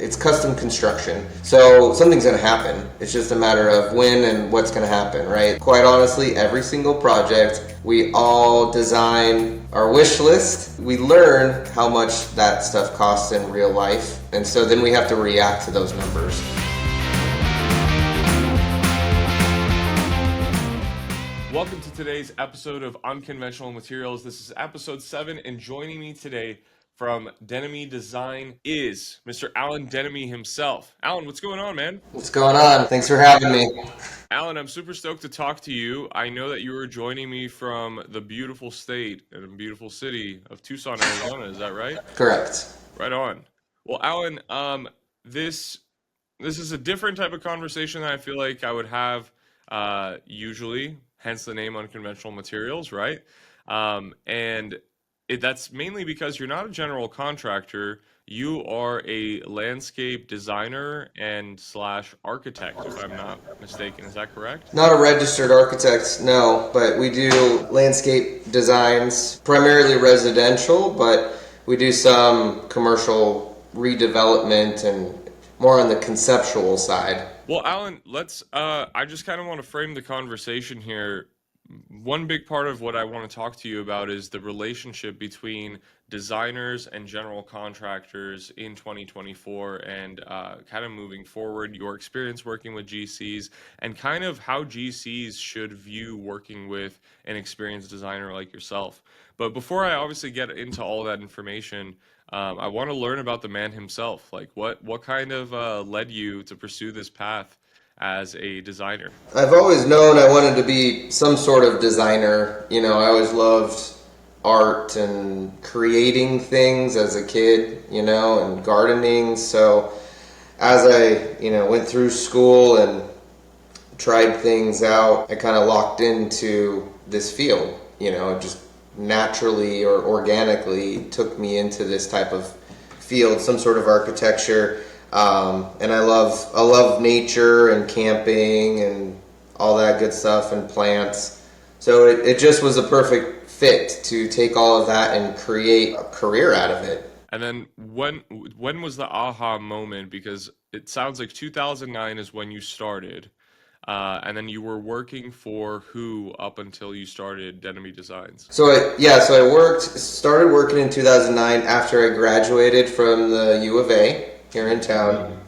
it's custom construction. So something's going to happen. It's just a matter of when and what's going to happen, right? Quite honestly, every single project, we all design our wish list. We learn how much that stuff costs in real life. And so then we have to react to those numbers. Welcome to today's episode of Unconventional Materials. This is episode 7, and joining me today from Denomy Design is Mr. Allen Denomy himself. Allen, what's going on, man? What's going on? Thanks for having me. Allen, I'm super stoked to talk to you. I know that you were joining me from the beautiful state and beautiful city of Tucson, Arizona. Is that right? Correct. Right on. Well, Allen, this is a different type of conversation that I feel like I would have usually, hence the name Unconventional Materials, right? That's mainly because you're not a general contractor. You are a landscape designer and / architect, if I'm not mistaken. Is that correct? Not a registered architect, no, but we do landscape designs, primarily residential, but we do some commercial redevelopment and more on the conceptual side. Well, Allen, I just kind of want to frame the conversation here. One big part of what I want to talk to you about is the relationship between designers and general contractors in 2024 and kind of moving forward, your experience working with GCs and kind of how GCs should view working with an experienced designer like yourself. But before I obviously get into all that information, I want to learn about the man himself. Like what kind of led you to pursue this path as a designer? I've always known I wanted to be some sort of designer. You know, I always loved art and creating things as a kid, you know, and gardening. So as I, went through school and tried things out, I kind of locked into this field. It just naturally or organically took me into this type of field, some sort of architecture. And I love nature and camping and all that good stuff and plants. So it just was a perfect fit to take all of that and create a career out of it. And then when was the aha moment? Because it sounds like 2009 is when you started. And then you were working for who up until you started Denomy Designs? So I started working in 2009 after I graduated from the U of A here in town.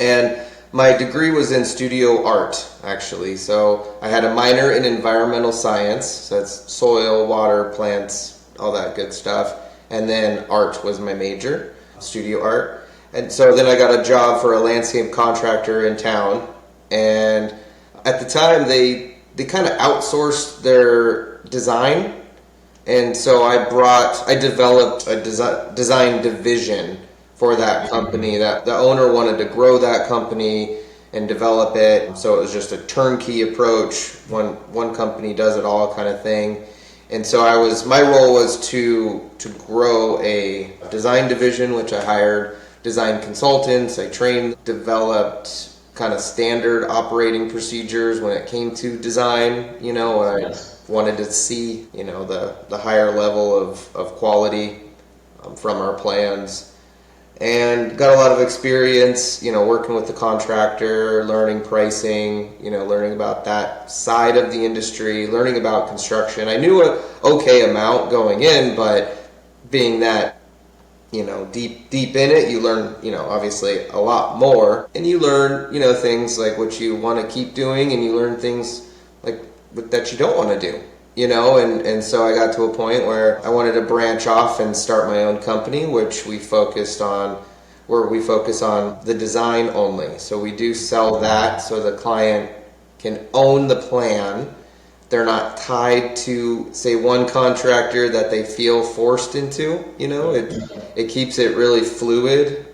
And my degree was in studio art, actually. So I had a minor in environmental science, so that's soil, water, plants, all that good stuff. And then art was my major, studio art. And so then I got a job for a landscape contractor in town. And at the time, they kind of outsourced their design. And so I developed a design division for that company. That the owner wanted to grow that company and develop it, so it was just a turnkey approach. One company does it all kind of thing. And so my role was to grow a design division, which I hired design consultants. I trained, developed kind of standard operating procedures when it came to design. I wanted to see the higher level of quality from our plans. And got a lot of experience, working with the contractor, learning pricing, learning about that side of the industry, learning about construction. I knew an okay amount going in, but being that, deep in it, you learn, obviously a lot more. And you learn, things like what you want to keep doing, and you learn things like that you don't want to do. And so I got to a point where I wanted to branch off and start my own company, which we focus on the design only. So we do sell that so the client can own the plan. They're not tied to, say, one contractor that they feel forced into. It keeps it really fluid,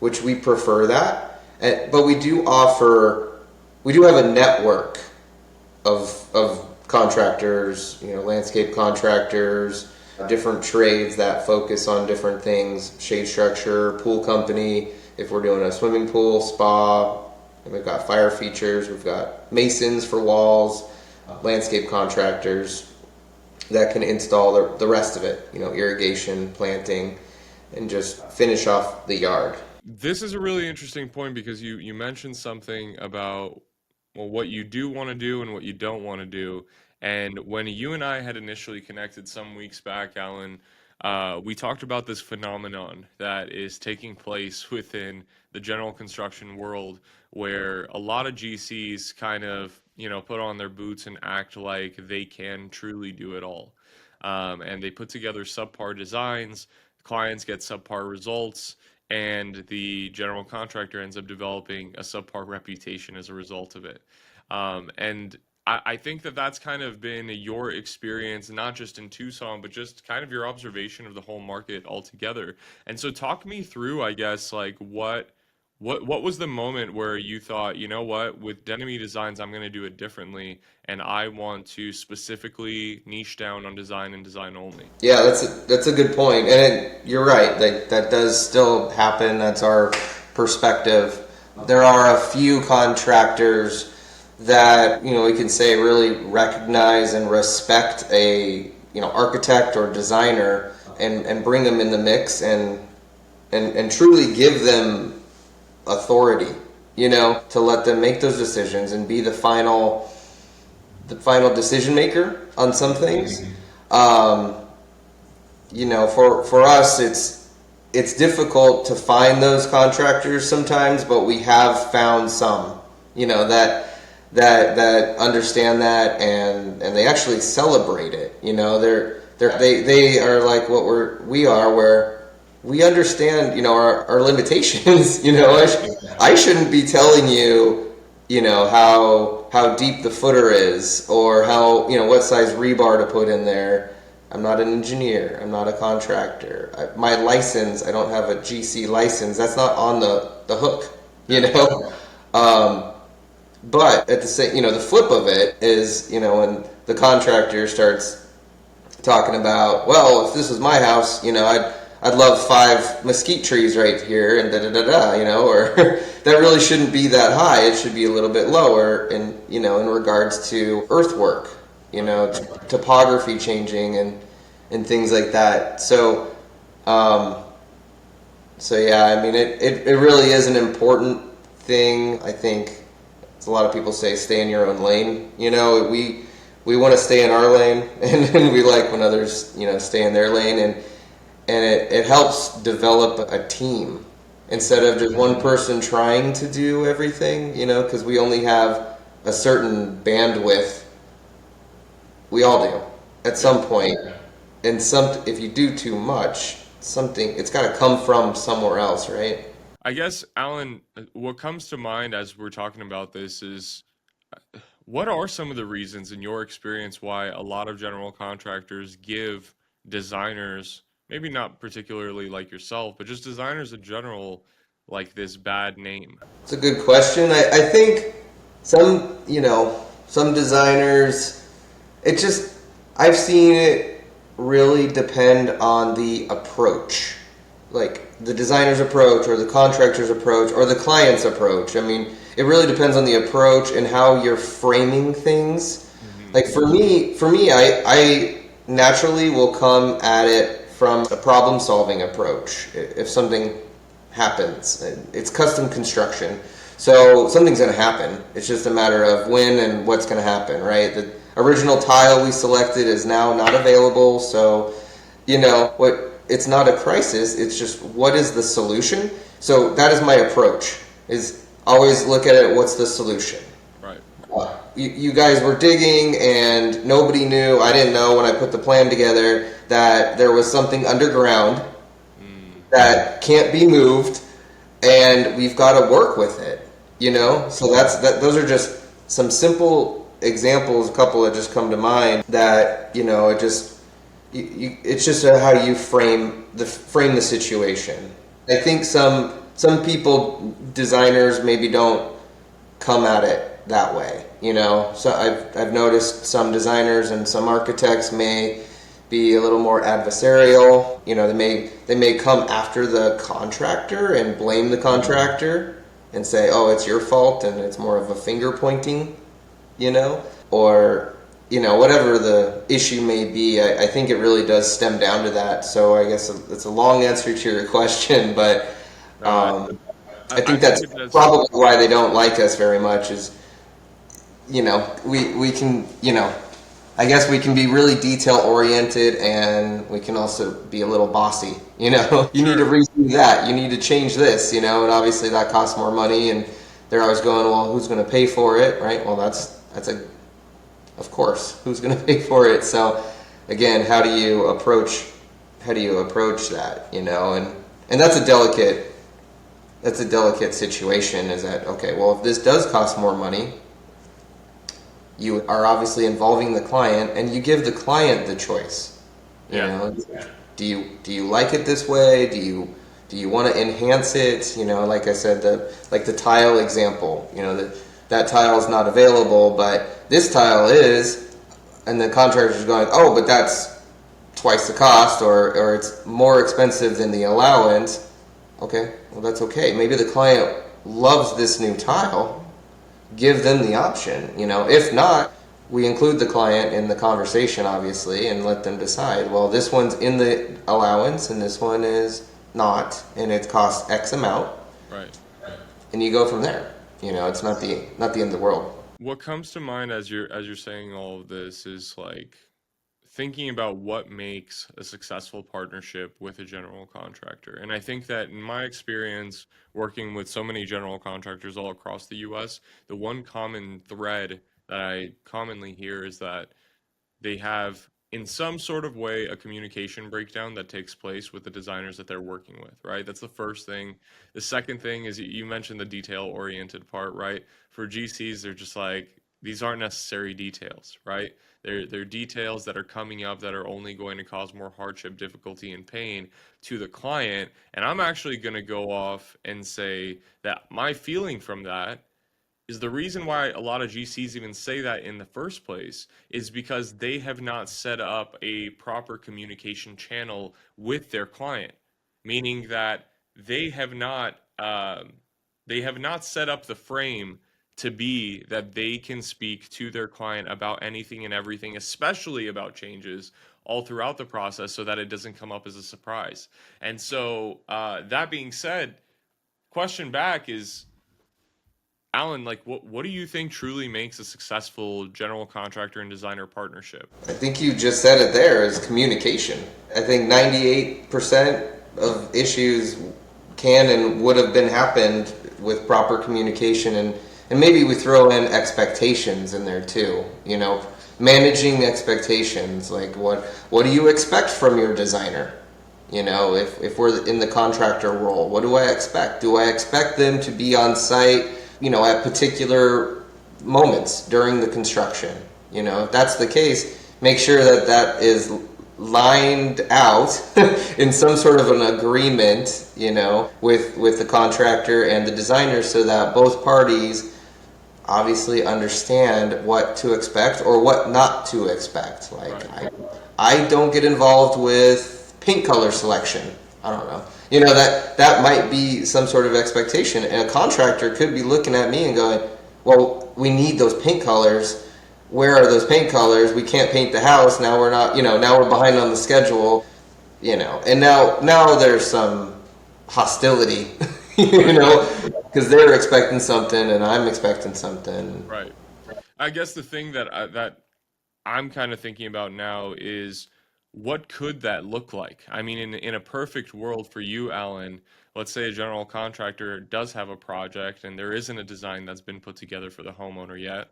which we prefer that. But we do have a network of contractors, landscape contractors, different trades that focus on different things, shade structure, pool company, if we're doing a swimming pool, spa, and we've got fire features, we've got masons for walls, landscape contractors that can install the rest of it, irrigation, planting, and just finish off the yard. This is a really interesting point because you mentioned something about, well, what you do want to do and what you don't want to do. And when you and I had initially connected some weeks back, Alan, we talked about this phenomenon that is taking place within the general construction world, where a lot of GCs kind of, put on their boots and act like they can truly do it all. And they put together subpar designs, clients get subpar results, and the general contractor ends up developing a subpar reputation as a result of it. And I think that that's kind of been your experience, not just in Tucson, but just kind of your observation of the whole market altogether. And so, talk me through, I guess, like what was the moment where you thought, you know what, with Denomy Designs, I'm going to do it differently, and I want to specifically niche down on design and design only. Yeah, that's a good point, and you're right. That does still happen. That's our perspective. There are a few contractors that we can say really recognize and respect a architect or designer, and bring them in the mix, and truly give them authority, to let them make those decisions and be the final decision maker on some things. For us, it's difficult to find those contractors sometimes, but we have found some, that understand that, and they actually celebrate it. They are like what we are, where we understand, our limitations. I shouldn't be telling you, how deep the footer is, or how, what size rebar to put in there. I'm not an engineer. I'm not a contractor. My license, I don't have a GC license. That's not on the hook, But at the same, the flip of it is, when the contractor starts talking about, well, if this was my house, I'd love 5 mesquite trees right here, and or that really shouldn't be that high. It should be a little bit lower in regards to earthwork, topography changing and things like that. So yeah, I mean, it really is an important thing. I think, as a lot of people say, stay in your own lane. We want to stay in our lane, and we like when others, stay in their lane, and it helps develop a team instead of just one person trying to do everything, because we only have a certain bandwidth. We all do at some point. And if you do too much, it's got to come from somewhere else, right? I guess, Alan, what comes to mind as we're talking about this is, what are some of the reasons in your experience why a lot of general contractors give designers, maybe not particularly like yourself, but just designers in general, like this bad name? It's a good question. I think some designers, I've seen it really depend on the approach, like the designer's approach or the contractor's approach or the client's approach. I mean, it really depends on the approach and how you're framing things. Mm-hmm. Like for me, I naturally will come at it from a problem-solving approach. If something happens, it's custom construction, so something's going to happen. It's just a matter of when and what's going to happen, right? The original tile we selected is now not available, so it's not a crisis. It's just, what is the solution? So that is my approach, is always look at it, what's the solution? Right. You guys were digging and nobody knew. I didn't know when I put the plan together that there was something underground that can't be moved, and we've got to work with it. So those are just some simple examples, a couple that just come to mind, that it's just how you frame the situation. I think some people, designers, maybe don't come at it that way. So I've noticed some designers and some architects may be a little more adversarial. They may come after the contractor and blame the contractor and say, oh, it's your fault, and it's more of a finger pointing, or whatever the issue may be. I think it really does stem down to that. So I guess it's a long answer to your question, but Uh, I I think think that's it does. probably why they don't like us very much is, we can, I guess we can be really detail oriented and we can also be a little bossy, you need to Sure. redo that, you need to change this, and obviously that costs more money and they're always going, well, who's going to pay for it, right? Well, of course, who's going to pay for it? So again, how do you approach that, and that's a delicate situation is that, okay, well, if this does cost more money, you are obviously involving the client and you give the client the choice. You Yeah. know, do you like it this way? Do you want to enhance it? Like I said, the tile example, that tile is not available, but this tile is, and the contractor's going, oh, but that's twice the cost, or it's more expensive than the allowance. Okay, well, that's okay. Maybe the client loves this new tile. Give them the option. If not, we include the client in the conversation, obviously, and let them decide. Well, this one's in the allowance, and this one is not, and it costs X amount, Right. and you go from there. It's not the end of the world. What comes to mind as you're saying all of this is like thinking about what makes a successful partnership with a general contractor. And I think that in my experience working with so many general contractors all across the US, the one common thread that I commonly hear is that they have in some sort of way a communication breakdown that takes place with the designers that they're working with, right? That's the first thing. The second thing is you mentioned the detail oriented part, right? For GCs, they're just like these aren't necessary details, right? They're details that are coming up that are only going to cause more hardship, difficulty, and pain to the client. And I'm actually going to go off and say that my feeling from that is the reason why a lot of GCs even say that in the first place is because they have not set up a proper communication channel with their client, meaning that they have not they have not set up the frame to be that they can speak to their client about anything and everything, especially about changes all throughout the process, so that it doesn't come up as a surprise. And so that being said, question back is Alan, like what do you think truly makes a successful general contractor and designer partnership? I think you just said it there is communication. I think 98% of issues can and would have been happened with proper communication, and maybe we throw in expectations in there too. Managing expectations, like what do you expect from your designer? If we're in the contractor role, what do I expect? Do I expect them to be on site, at particular moments during the construction? If that's the case, make sure that is lined out in some sort of an agreement, with the contractor and the designer, so that both parties obviously understand what to expect or what not to expect. Like, Right. I don't get involved with paint color selection. I don't know. That might be some sort of expectation, and a contractor could be looking at me and going, "Well, we need those paint colors. Where are those paint colors? We can't paint the house. Now we're not. Now we're behind on the schedule. And now there's some hostility. Right. Because they're expecting something and I'm expecting something." Right. I guess the thing that I'm kind of thinking about now is what could that look like? I mean, in a perfect world for you, Alan, let's say a general contractor does have a project and there isn't a design that's been put together for the homeowner yet.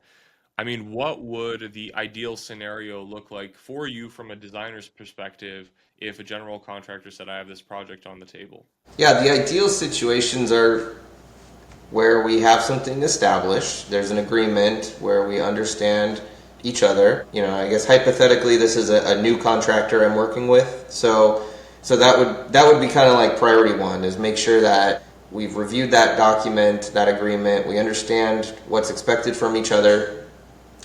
I mean, what would the ideal scenario look like for you from a designer's perspective if a general contractor said, I have this project on the table? Yeah, the ideal situations are where we have something established. There's an agreement where we understand each other. I guess hypothetically, this is a new contractor I'm working with. So that would be kind of like priority one, is make sure that we've reviewed that document, that agreement. We understand what's expected from each other.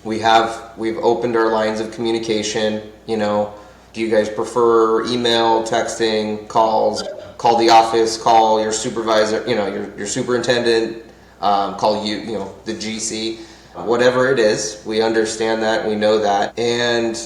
We've opened our lines of communication. Do you guys prefer email, texting, calls? Call the office, call your supervisor, your superintendent, call the GC, whatever it is. We understand that, we know that, and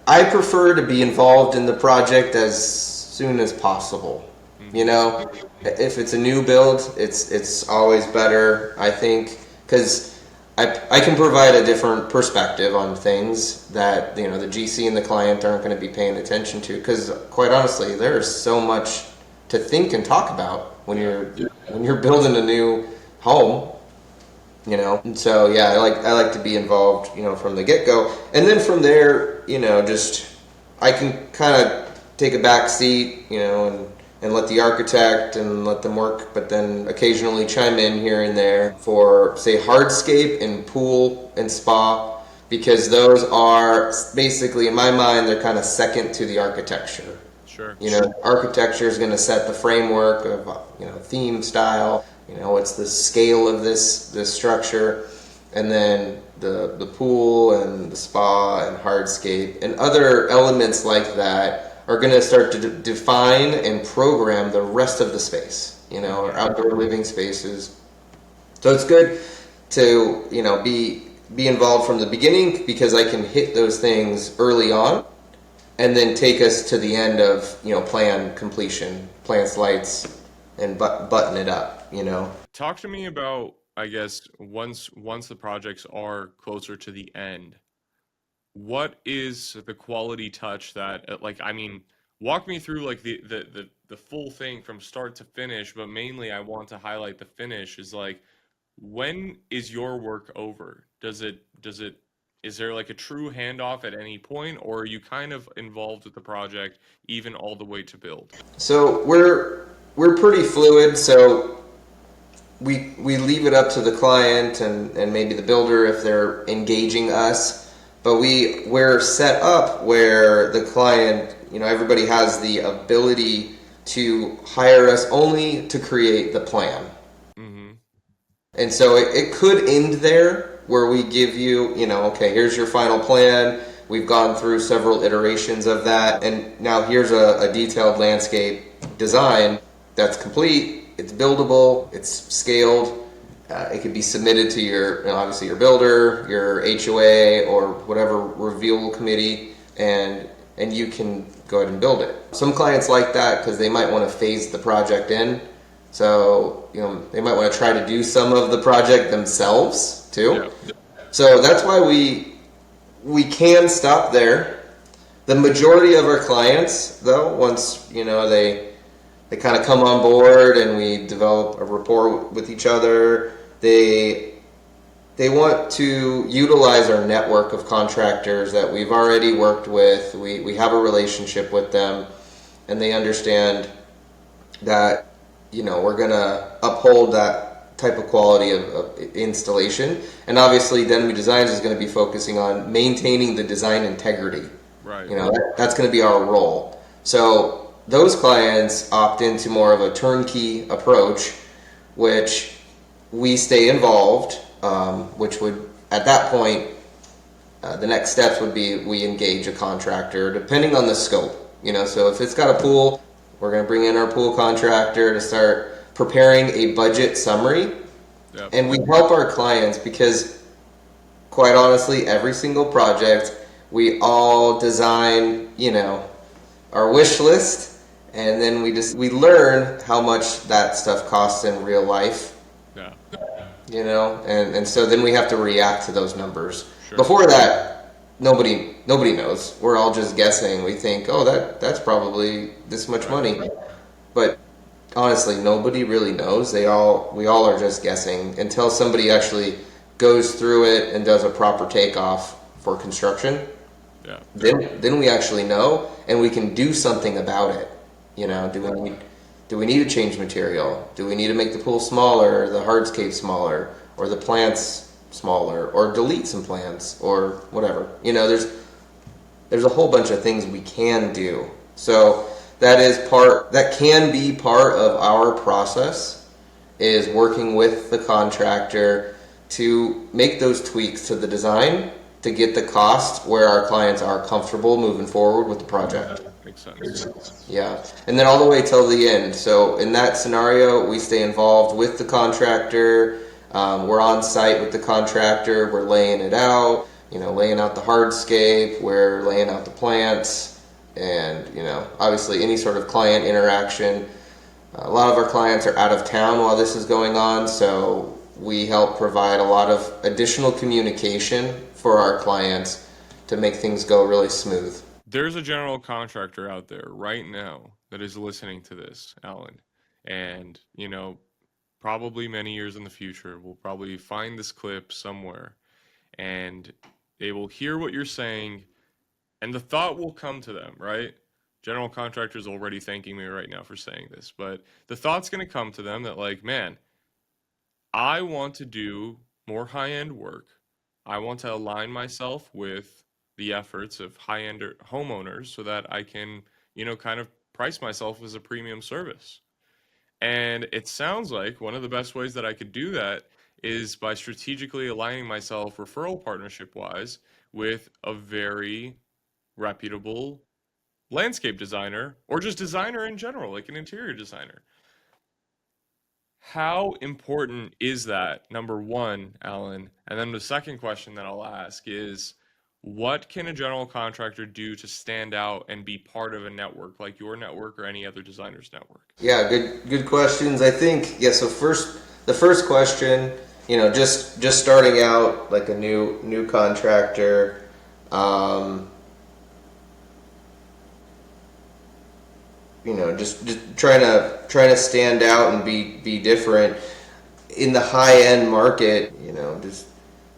I prefer to be involved in the project as soon as possible. You know, if it's a new build, it's always better, I think, because I can provide a different perspective on things that, you know, the GC and the client aren't going to be paying attention to. Because quite honestly, there's so much to think and talk about when you're building a new home. You know, and so yeah, I like to be involved, you know, from the get go, and then from there, you know, just I can kind of take a back seat, you know, and let the architect and let them work, but then occasionally chime in here and there for, say, hardscape and pool and spa, because those are basically, in my mind, they're kind of second to the architecture. Sure. You know, architecture is going to set the framework of, you know, theme, style, you know, what's the scale of this structure, and then the pool and the spa and hardscape and other elements like that are going to start to define and program the rest of the space, you know, our outdoor living spaces. So it's good to, you know, be involved from the beginning, because I can hit those things early on and then take us to the end of, you know, plan completion, plant lights, and button it up, you know. Talk to me about, I guess, once the projects are closer to the end, what is the quality touch that, like, I mean, walk me through like the full thing from start to finish, but mainly I want to highlight the finish is like, when is your work over? Is there like a true handoff at any point, or are you kind of involved with the project even all the way to build? So we're pretty fluid, so we leave it up to the client and maybe the builder if they're engaging us, but we're set up where the client, you know, everybody has the ability to hire us only to create the plan. Mm-hmm. And so it could end there, where we give you, you know, okay, here's your final plan. We've gone through several iterations of that, and now here's a detailed landscape design that's complete. It's buildable. It's scaled. It could be submitted to your, you know, obviously your builder, your HOA, or whatever review committee, and you can go ahead and build it. Some clients like that because they might want to phase the project in. So, you know, they might want to try to do some of the project themselves too. Yeah. So that's why we can stop there. The majority of our clients, though, once, you know, they kind of come on board and we develop a rapport with each other, they want to utilize our network of contractors that we've already worked with. We have a relationship with them, and they understand that, you know, we're going to uphold that type of quality of installation. And obviously, Denomy Designs is going to be focusing on maintaining the design integrity. Right. You know, that's going to be our role. So those clients opt into more of a turnkey approach, which we stay involved, which would, at that point, the next steps would be we engage a contractor, depending on the scope. You know, so if it's got a pool, we're going to bring in our pool contractor to start preparing a budget summary. Yep. And we help our clients because, quite honestly, every single project, we all design, you know, our wish list, and then we learn how much that stuff costs in real life. Yeah. You know, and so then we have to react to those numbers. Sure. Before that, nobody knows. We're all just guessing. We think, oh, that's probably this much money, but honestly, nobody really knows. We all are just guessing until somebody actually goes through it and does a proper takeoff for construction. Yeah. Then we actually know, and we can do something about it. You know, do we need to change material? Do we need to make the pool smaller, or the hardscape smaller, or the plants smaller, or delete some plants, or whatever? You know, there's a whole bunch of things we can do. So that can be part of our process, is working with the contractor to make those tweaks to the design to get the cost where our clients are comfortable moving forward with the project. Makes sense. Yeah, and then all the way till the end. So in that scenario, we stay involved with the contractor. We're on site with the contractor. We're laying it out, you know, laying out the hardscape. We're laying out the plants, and, you know, obviously any sort of client interaction. A lot of our clients are out of town while this is going on, so we help provide a lot of additional communication for our clients to make things go really smooth. There's a general contractor out there right now that is listening to this, Alan. And, probably many years in the future, we'll probably find this clip somewhere and they will hear what you're saying and the thought will come to them, right? General contractors already thanking me right now for saying this, but the thought's going to come to them that, like, man, I want to do more high end work. I want to align myself with the efforts of high end homeowners so that I can, kind of price myself as a premium service. And it sounds like one of the best ways that I could do that is by strategically aligning myself referral partnership wise with a very reputable landscape designer or just designer in general, like an interior designer. How important is that? Number one, Alan. And then the second question that I'll ask is what can a general contractor do to stand out and be part of a network like your network or any other designer's network? Yeah, good questions. I think yeah. So the first question, just starting out like a new contractor. Um, just trying to stand out and be different in the high end market. Just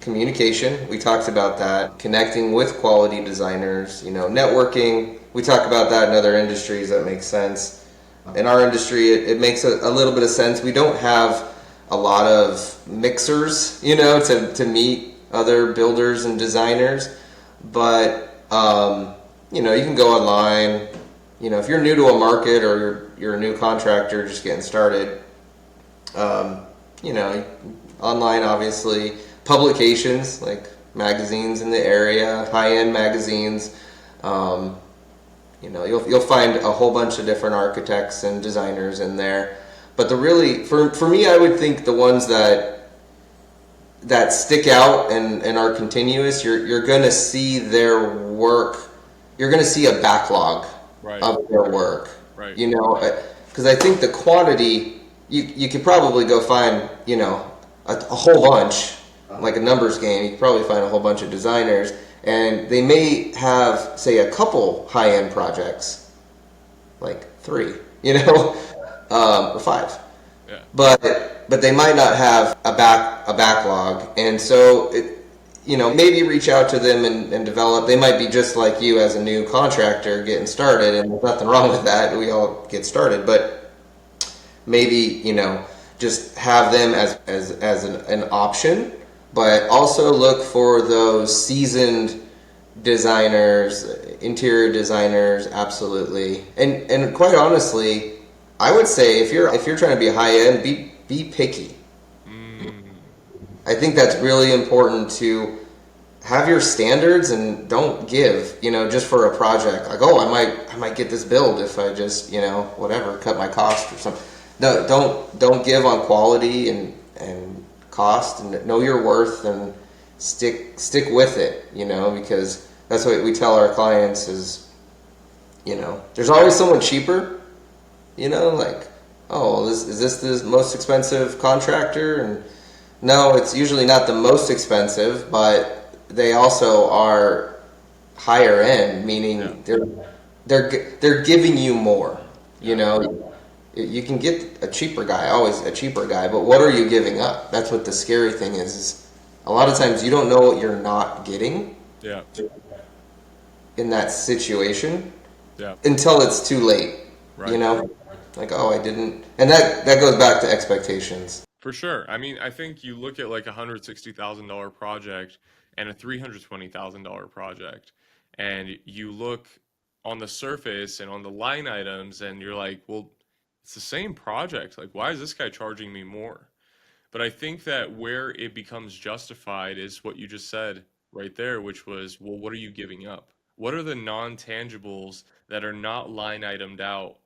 communication. We talked about that. Connecting with quality designers. Networking. We talk about that in other industries. That makes sense. In our industry, it makes a little bit of sense. We don't have a lot of mixers, to meet other builders and designers, but you can go online. If you're new to a market or you're a new contractor just getting started, um, online obviously, publications like magazines in the area, high-end magazines. Um, you'll find a whole bunch of different architects and designers in there. But for me, I would think the ones that stick out and are continuous, you're going to see their work. You're going to see a backlog Right, of their work. right. Because I think the quantity you could probably go find a whole bunch, like a numbers game. You could probably find a whole bunch of designers, and they may have say a couple high end projects, like three, or five, Yeah. but they might not have a backlog, and so maybe reach out to them and develop. They might be just like you as a new contractor getting started, and there's nothing wrong with that. We all get started, but maybe just have them as an option, but also look for those seasoned designers, interior designers, absolutely. And quite honestly, I would say if you're trying to be high end, be picky. Mm, I think that's really important to have your standards and don't give, just for a project. Like, oh, I might get this build if I just, whatever, cut my cost or something. No, don't give on quality and cost, and know your worth, and stick with it, because that's what we tell our clients is, there's always someone cheaper, like, oh, well, is this the most expensive contractor? And no, it's usually not the most expensive, but they also are higher end, yeah, meaning they're giving you more. You yeah, know, you can get a cheaper guy, always a cheaper guy, but what are you giving up? That's what the scary thing is a lot of times you don't know what you're not getting yeah, in that situation yeah, until it's too late. You right. know, like, oh, I didn't, and that goes back to expectations. For sure. I mean, I think you look at like a $160,000 project and a $320,000 project, and you look on the surface and on the line items, and you're like, well, it's the same project. Like, why is this guy charging me more? But I think that where it becomes justified is what you just said right there, which was, well, what are you giving up? What are the non-tangibles that are not line itemed out?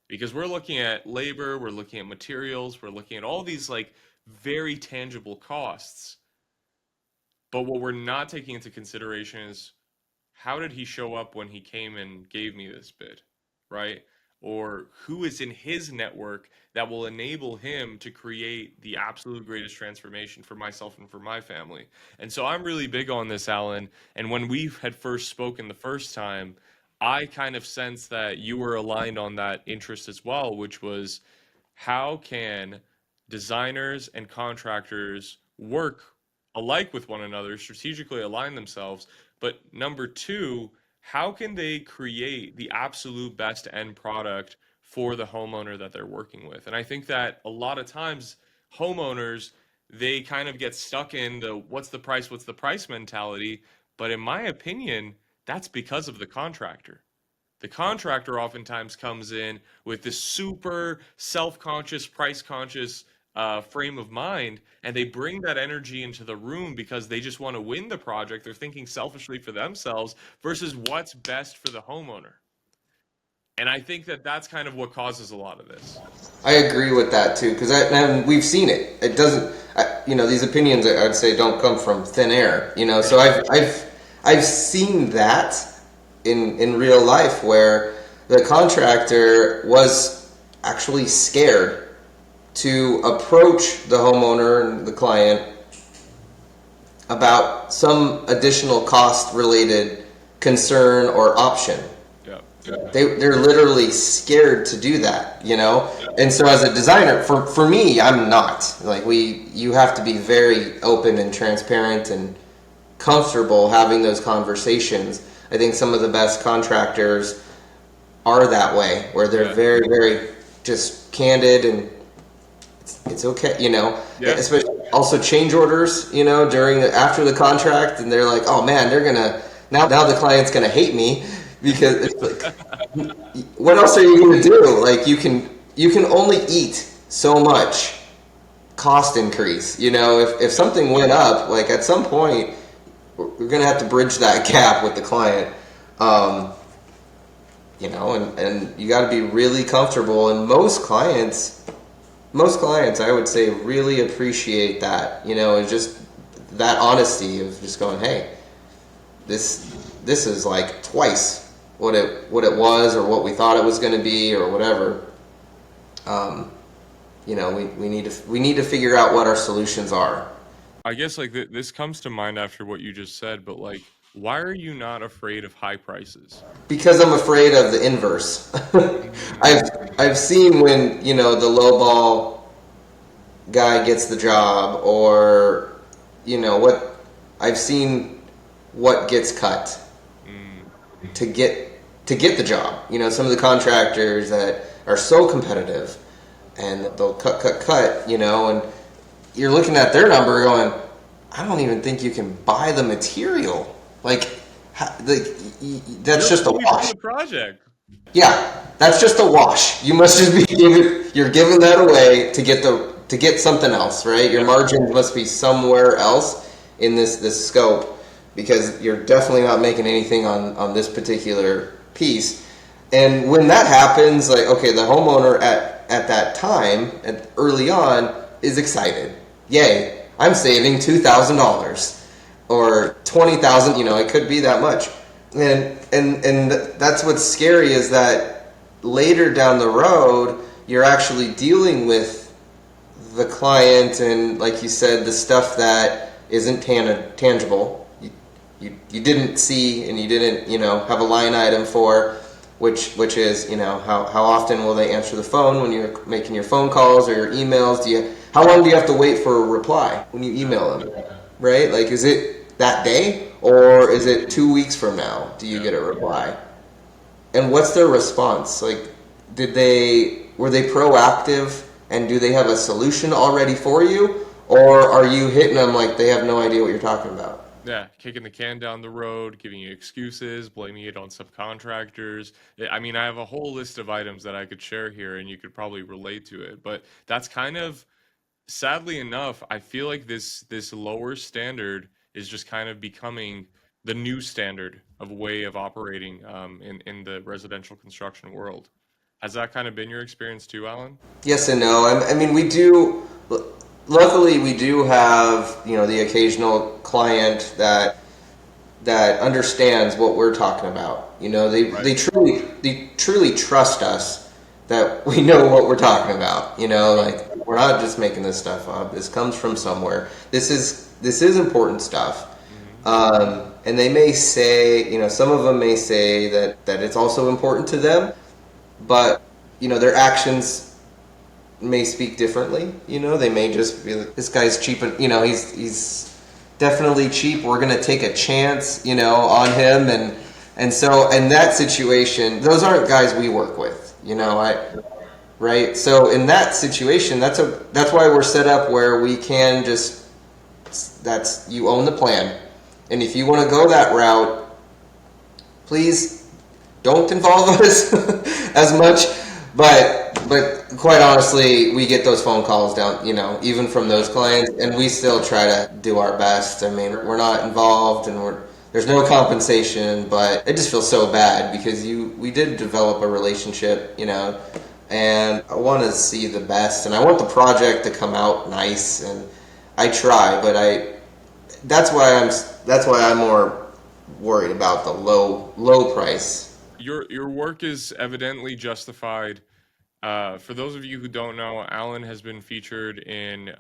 Because we're looking at labor, we're looking at materials, we're looking at all these like very tangible costs. But what we're not taking into consideration is how did he show up when he came and gave me this bid, right? or who is in his network that will enable him to create the absolute greatest transformation for myself and for my family. And so I'm really big on this, Alan. And when we had first spoken the first time, I kind of sensed that you were aligned on that interest as well, which was how can designers and contractors work alike with one another, strategically align themselves? But number two, how can they create the absolute best end product for the homeowner that they're working with? And I think that a lot of times homeowners, they kind of get stuck in the what's the price mentality. But in my opinion, that's because of the contractor. The contractor oftentimes comes in with this super self-conscious, price-conscious frame of mind, and they bring that energy into the room because they just want to win the project. They're thinking selfishly for themselves versus what's best for the homeowner. And I think that that's kind of what causes a lot of this. I agree with that too, because and we've seen it. It doesn't, these opinions I'd say don't come from thin air. So I've seen that in real life where the contractor was actually scared to approach the homeowner and the client about some additional cost related concern or option. They're literally scared to do that, And so as a designer, for me, I'm not. You have to be very open and transparent and comfortable having those conversations. I think some of the best contractors are that way, where they're very, very just candid, and it's okay, Especially also change orders, after the contract, and they're like, oh man, they're gonna now the client's gonna hate me because it's like, what else are you gonna do? Like you can only eat so much cost increase. If something went up, like at some point, we're going to have to bridge that gap with the client, and you got to be really comfortable. And most clients, I would say, really appreciate that. It's just that honesty of just going, hey, this is like twice what it was or what we thought it was going to be or whatever. We need to figure out what our solutions are. I guess this comes to mind after what you just said, but why are you not afraid of high prices? Because I'm afraid of the inverse. I've seen when the lowball guy gets the job, or what I've seen what gets cut to get the job. Some of the contractors that are so competitive and they'll cut, and you're looking at their number going, I don't even think you can buy the material. That's just a wash. Project. Yeah, that's just a wash. You must just be you're giving that away to get something else, right? Your margin must be somewhere else in this scope, because you're definitely not making anything on this particular piece. And when that happens, the homeowner at that time, early on, is excited. Yay, I'm saving $2,000 or $20,000, it could be that much. And that's what's scary, is that later down the road, you're actually dealing with the client and, like you said, the stuff that isn't tangible. You didn't see and you didn't, have a line item for, which is, how often will they answer the phone when you're making your phone calls or your emails? How long do you have to wait for a reply when you email them, right? Is it that day, or is it 2 weeks from now? Do you get a reply? And what's their response? Were they proactive, and do they have a solution already for you, or are you hitting them like they have no idea what you're talking about? Yeah, kicking the can down the road, giving you excuses, blaming it on subcontractors. I mean, I have a whole list of items that I could share here, and you could probably relate to it. But that's kind of, sadly enough, I feel like this lower standard is just kind of becoming the new standard of way of operating in the residential construction world. Has that kind of been your experience too, Alan? Yes and no. I mean, we do. Luckily, we do have the occasional client that understands what we're talking about. They truly trust us that we know what we're talking about. Like we're not just making this stuff up. This comes from somewhere. This is important stuff. Hmm. And they may say, some of them may say that it's also important to them, but their actions may speak differently. They may just be like, this guy's cheap, and he's definitely cheap. We're gonna take a chance, on him, and so in that situation, those aren't guys we work with. Right. So in that situation, that's why we're set up where we can just you own the plan, and if you want to go that route, please don't involve us as much. But quite honestly, we get those phone calls down, even from those clients, and we still try to do our best. I mean, we're not involved, and there's no compensation, but it just feels so bad because we did develop a relationship, and I want to see the best, and I want the project to come out nice, and I try, but that's why I'm more worried about the low price. Your work is evidently justified. For those of you who don't know, Allen has been featured in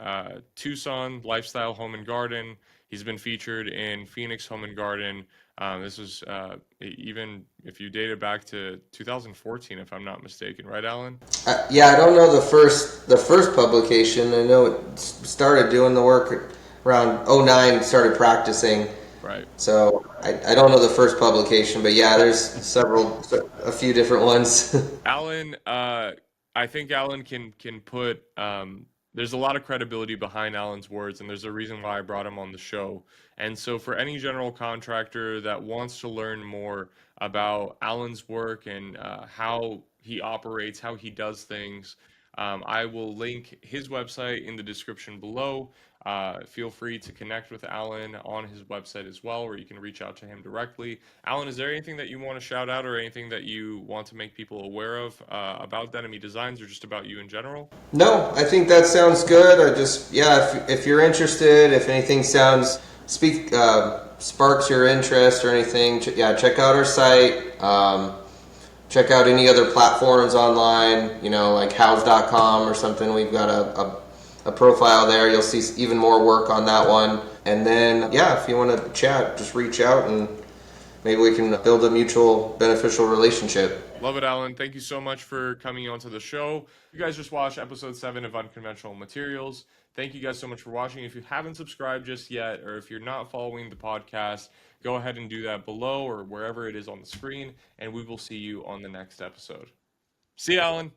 Tucson Lifestyle Home and Garden. He's been featured in Phoenix Home and Garden. This was even if you date it back to 2014, if I'm not mistaken, right, Allen? Yeah, I don't know the first publication. I know it started doing the work around '09. Started practicing. Right. So I don't know the first publication, but yeah, there's a few different ones. Allen, I think Allen can put. There's a lot of credibility behind Allen's words, and there's a reason why I brought him on the show. And so, for any general contractor that wants to learn more about Allen's work and how he operates, how he does things, I will link his website in the description below. Feel free to connect with Allen on his website as well, or you can reach out to him directly. Allen, is there anything that you want to shout out or anything that you want to make people aware of about Denomy Designs or just about you in general? No, I think that sounds good. If you're interested, if anything sparks your interest or anything, check out our site. Check out any other platforms online, like house.com or something. We've got a profile there. You'll see even more work on that one. And then, if you want to chat, just reach out and maybe we can build a mutual beneficial relationship. Love it, Allen. Thank you so much for coming onto the show. You guys just watched episode 7 of Unconventional Materials. Thank you guys so much for watching. If you haven't subscribed just yet, or if you're not following the podcast, go ahead and do that below or wherever it is on the screen, and we will see you on the next episode. See you, Allen.